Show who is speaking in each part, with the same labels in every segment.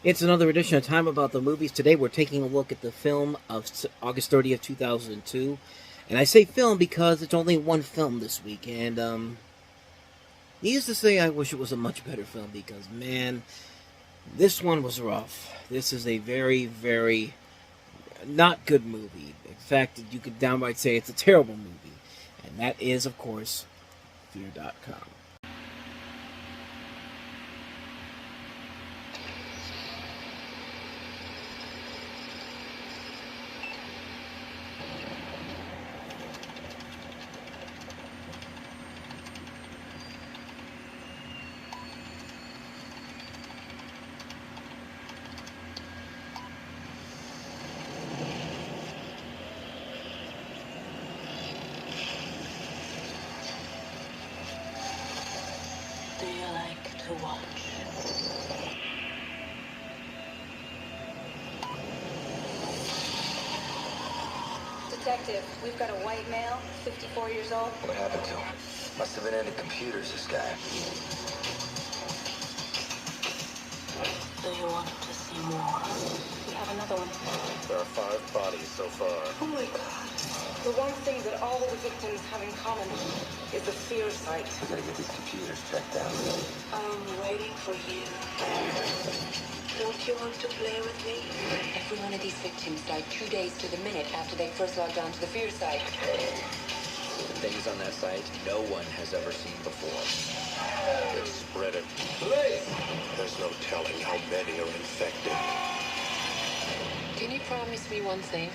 Speaker 1: It's another edition of Time About the Movies. Today we're taking a look at the film of August 30th, 2002. And I say film because it's only one film this week. And, needless to say, I wish it was a much better film because, man, this one was rough. This is a very, very not good movie. In fact, you could downright say it's a terrible movie. And that is, of course, Fear.com.
Speaker 2: Do you like to watch?
Speaker 3: Detective, we've got a white male, 54 years old.
Speaker 4: What happened to him? Must have been into computers, this guy.
Speaker 2: Do you want to see more?
Speaker 3: We have another one.
Speaker 5: There are 5 bodies so far.
Speaker 3: Oh my god. The one thing that all the victims have in common is the fear site.
Speaker 4: We gotta get these computers checked out.
Speaker 2: I'm waiting for you. Don't you want to play with me?
Speaker 6: Every one of these victims died 2 days to the minute after they first logged on to the fear site.
Speaker 4: The things on that site no one has ever seen before.
Speaker 5: Let's spread it.
Speaker 4: Police!
Speaker 5: There's no telling how many are infected.
Speaker 6: Can you promise me one thing?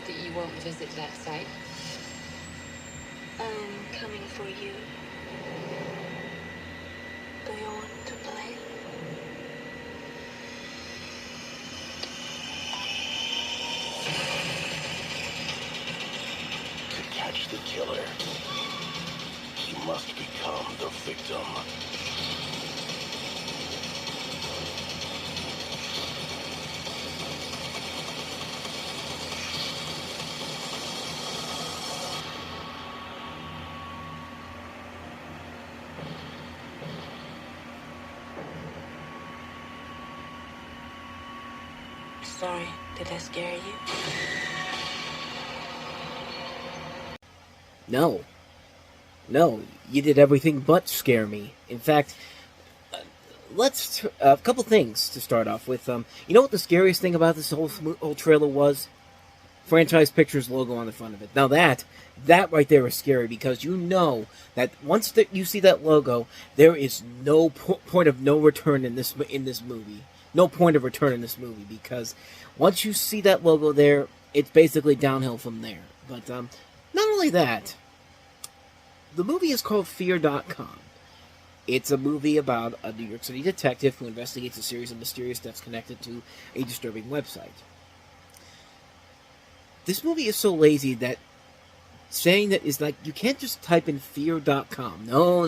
Speaker 6: That you won't visit that site?
Speaker 2: I'm coming for you. Do you want to play?
Speaker 5: To catch the killer, he must become the victim.
Speaker 2: Sorry, did I scare you?
Speaker 1: No, you did everything but scare me. In fact, a couple things to start off with. You know what the scariest thing about this whole trailer was? Franchise Pictures logo on the front of it. Now that right there is scary because you know that once you see that logo, there is no point of no return in this movie. No point of return in this movie because once you see that logo there, it's basically downhill from there. But not only that, the movie is called Fear.com. It's a movie about a New York City detective who investigates a series of mysterious deaths connected to a disturbing website. This movie is so lazy that saying that is like, you can't just type in Fear.com. No.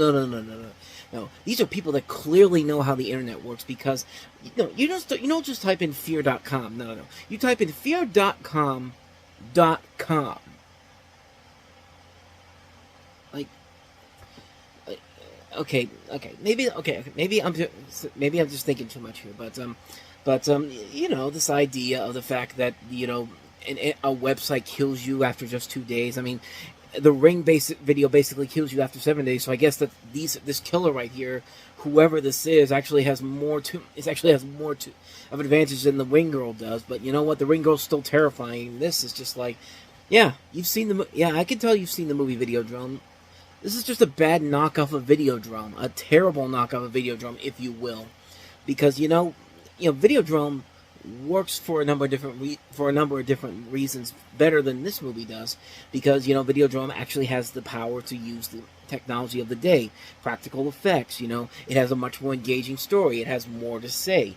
Speaker 1: These are people that clearly know how the internet works because, you don't just type in Fear.com. No. You type in Fear.com.com. Okay. Maybe I'm just thinking too much here, but this idea of the fact that, a website kills you after just 2 days. I mean, the Ring video basically kills you after 7 days. So I guess that this killer right here, whoever this is, actually has more of an advantage than the Ring girl does. But you know what? The Ring girl's still terrifying. This is just like, I can tell you've seen the movie Videodrome. This is just a bad knockoff of Videodrome, a terrible knockoff of Videodrome, if you will, because Videodrome works for a number of different reasons better than this movie does, because Videodrome actually has the power to use the technology of the day, practical effects. It has a much more engaging story. It has more to say.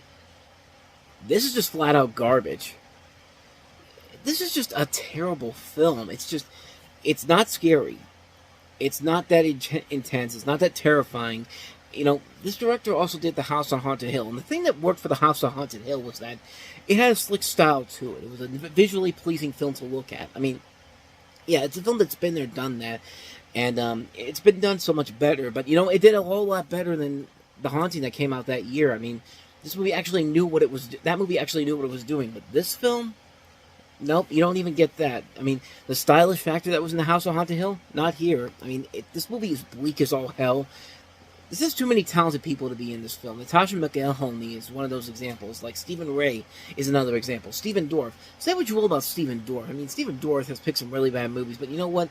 Speaker 1: This is just flat out garbage. This is just a terrible film. It's not scary. It's not that intense. It's not that terrifying. This director also did The House on Haunted Hill. And the thing that worked for The House on Haunted Hill was that it had a slick style to it. It was a visually pleasing film to look at. I mean, it's a film that's been there, done that. And it's been done so much better. But, it did a whole lot better than The Haunting that came out that year. I mean, this movie actually knew what it was. That movie actually knew what it was doing. But this film, nope, you don't even get that. I mean, the stylish factor that was in the House on Haunted Hill, not here. I mean, this movie is bleak as all hell. There's just too many talented people to be in this film. Natasha McElhonney is one of those examples. Like, Stephen Ray is another example. Stephen Dorff. Say what you will about Stephen Dorff. I mean, Stephen Dorff has picked some really bad movies, but you know what?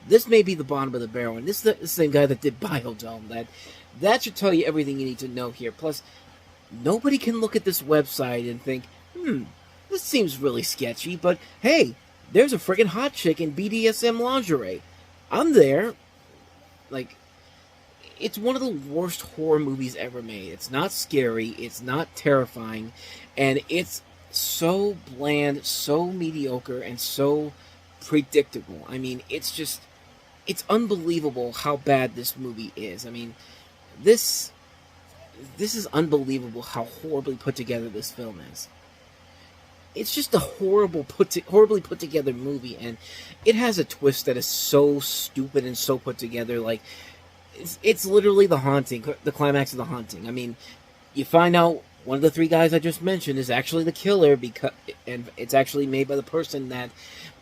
Speaker 1: This may be the bottom of the barrel, and this is the same guy that did Biodome. That should tell you everything you need to know here. Plus, nobody can look at this website and think, this seems really sketchy, but hey, there's a friggin' hot chick in BDSM lingerie. I'm there. Like, it's one of the worst horror movies ever made. It's not scary, it's not terrifying, and it's so bland, so mediocre, and so predictable. I mean, it's unbelievable how bad this movie is. I mean, this is unbelievable how horribly put together this film is. It's just a horribly put together movie, and it has a twist that is so stupid and so put together. Like, it's literally The Haunting, the climax of The Haunting. I mean, you find out one of the three guys I just mentioned is actually the killer, and it's actually made by the person that,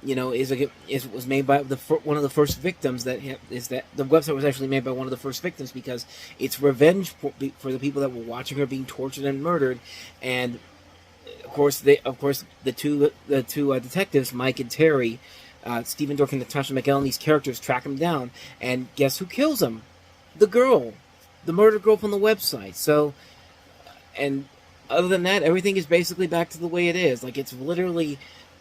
Speaker 1: you know, was made by one of the first victims. That the website was actually made by one of the first victims because it's revenge for the people that were watching her being tortured and murdered, and of course the two detectives, Mike and Terry, Stephen Dorff and Natasha McElhonney's characters track him down, and guess who kills him? The girl, the murdered girl from the website. So, and other than that, everything is basically back to the way it is. Like, it's literally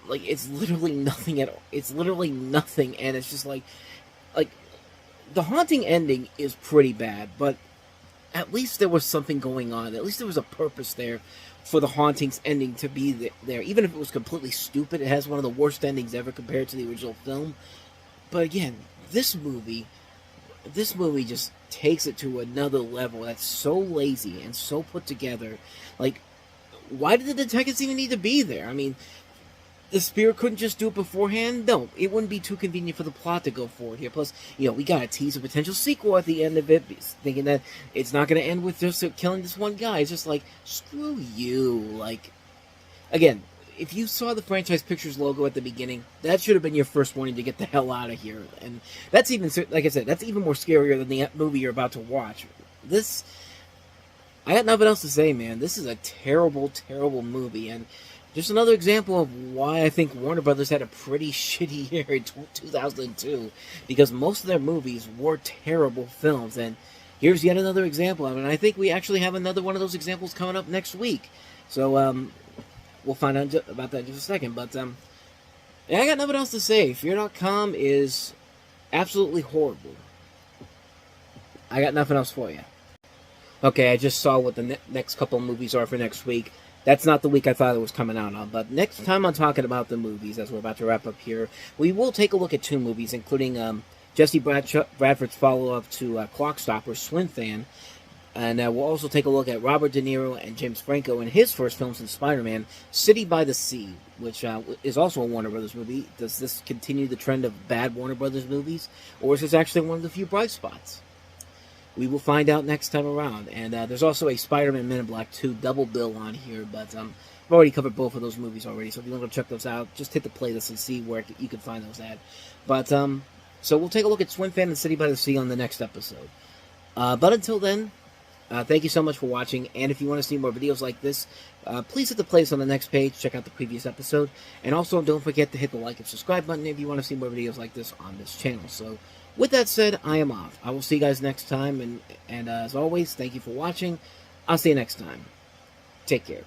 Speaker 1: nothing at all. It's literally nothing, and it's just like The Haunting ending is pretty bad, but at least there was something going on. At least there was a purpose there for The Hauntings ending to be there. Even if it was completely stupid, it has one of the worst endings ever compared to the original film. But again, this movie just takes it to another level that's so lazy and so put together. Like, why did the detectives even need to be there? I mean, the spirit couldn't just do it beforehand? No, it wouldn't be too convenient for the plot to go forward here. Plus, you know, we got to tease a potential sequel at the end of it, thinking that it's not going to end with just killing this one guy. It's just like, screw you. Like, again, if you saw the Franchise Pictures logo at the beginning, that should have been your first warning to get the hell out of here. And that's even, like I said, that's even more scarier than the movie you're about to watch. I got nothing else to say, man. This is a terrible, terrible movie, and just another example of why I think Warner Brothers had a pretty shitty year in 2002, because most of their movies were terrible films, and here's yet another example of it. And I think we actually have another one of those examples coming up next week. So, we'll find out about that in just a second. But, yeah, I got nothing else to say. Fear.com is absolutely horrible. I got nothing else for you. Okay, I just saw what the next couple of movies are for next week. That's not the week I thought it was coming out on. But next time I'm talking about the movies, as we're about to wrap up here, we will take a look at two movies, including Jesse Bradford's follow-up to Clock Stopper, Swim Fan. And we'll also take a look at Robert De Niro and James Franco in his first film since Spider-Man, City by the Sea, which is also a Warner Brothers movie. Does this continue the trend of bad Warner Brothers movies, or is this actually one of the few bright spots? We will find out next time around. And there's also a Spider-Man Men in Black 2 double bill on here, but I've already covered both of those movies already, so if you want to check those out, just hit the playlist and see where you can find those at. But, so we'll take a look at Swim Fan and City by the Sea on the next episode. But until then, thank you so much for watching, and if you want to see more videos like this, please hit the playlist on the next page, check out the previous episode, and also don't forget to hit the like and subscribe button if you want to see more videos like this on this channel. So, with that said, I am off. I will see you guys next time, and as always, thank you for watching. I'll see you next time. Take care.